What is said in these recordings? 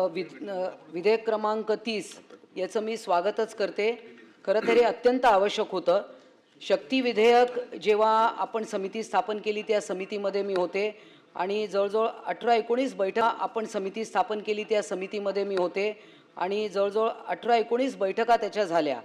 विधेयक क्रमांक 30 याचं मी स्वागतच करते। खरं तर हे अत्यंत आवश्यक होतं। शक्ती विधेयक जेव्हा आपण समिती स्थापन केली त्या समितीमध्ये मी होते आणि जवळजवळ 18-19 बैठका आपण समिती स्थापन केली त्या समितीमध्ये मी होते आणि जवळजवळ 18-19 बैठका त्याच्या झाल्या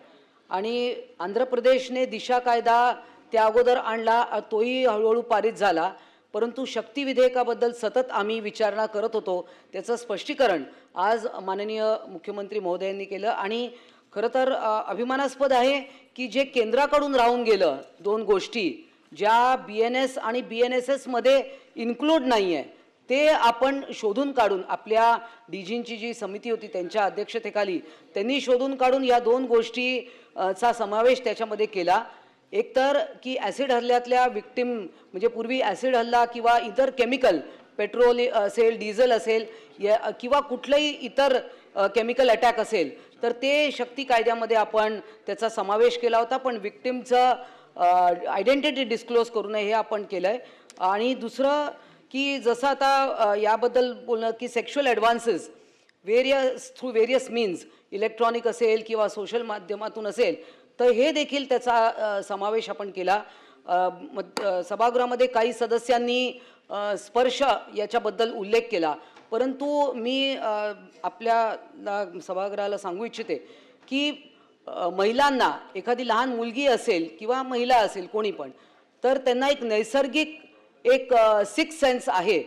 आणि आंध्र प्रदेशने दिशा कायदा त्या अगोदर आणला, तोही हळूहळू पारित झाला। परंतु शक्ती विधेयकाबद्दल सतत आम्ही विचारणा करत होतो। त्याचं स्पष्टीकरण आज माननीय मुख्यमंत्री महोदयांनी केलं आणि खरं तर अभिमानास्पद आहे की जे केंद्राकडून राहून गेलं, दोन गोष्टी ज्या BNS आणि BNSS मध्ये इन्क्लूड नाही आहे ते आपण शोधून काढून आपल्या डीजींची जी समिती होती त्यांच्या अध्यक्षतेखाली त्यांनी शोधून काढून या दोन गोष्टीचा समावेश त्याच्यामध्ये केला। एक तर की ॲसिड हल्ल्यातल्या विक्टिम म्हणजे पूर्वी ॲसिड हल्ला किंवा इतर केमिकल पेट्रोल असेल, डिझेल असेल किंवा कुठलंही इतर केमिकल अटॅक असेल तर ते शक्ती कायद्यामध्ये आपण त्याचा समावेश केला होता, पण विक्टिमचं आयडेंटिटी डिस्क्लोज करू नये हे आपण केलं आहे। आणि दुसरं की जसं आता याबद्दल बोलणं की sexual advances through various means electronic असेल किंवा सोशल माध्यमातून असेल तर हे देखील त्याचा समावेश आपण केला। सभागृहामध्ये काही सदस्यांनी स्पर्श याच्याबद्दल उल्लेख केला, परंतु मी आपल्या सभागृहाला सांगू इच्छिते की महिलांना एखादी लहान मुलगी असेल किंवा महिला असेल कोणी पण तर त्यांना एक नैसर्गिक एक सिक्स सेन्स आहे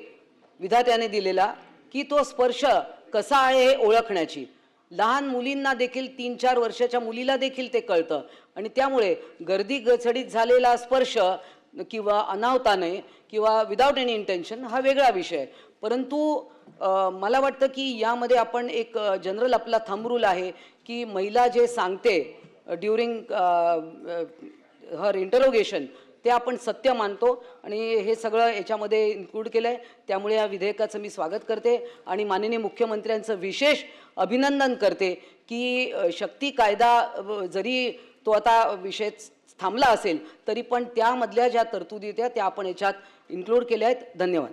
विधात्याने दिलेला की तो स्पर्श कसा आहे हे ओळखण्याची। लहान मुलींना देखील 3-4 वर्षाच्या मुलीला देखील ते कळतं आणि त्यामुळे गर्दी गचडीत झालेला स्पर्श किंवा अनावताने किंवा विदाउट एनी इंटेन्शन हा वेगळा विषय, परंतु मला वाटतं की यामध्ये आपण एक जनरल आपला थंब रूल आहे की महिला जे सांगते ड्युरिंग हर इंटरोगेशन ते आपण सत्य मानतो आणि हे सगळं याच्यामध्ये इन्क्लूड केलं आहे। त्यामुळे या विधेयकाचं मी स्वागत करते आणि माननीय मुख्यमंत्र्यांचं विशेष अभिनंदन करते की शक्ती कायदा जरी तो आता विषय थांबला असेल तरी पण त्यामधल्या ज्या तरतुदी त्या आपण याच्यात इन्क्लूड केल्या आहेत। धन्यवाद।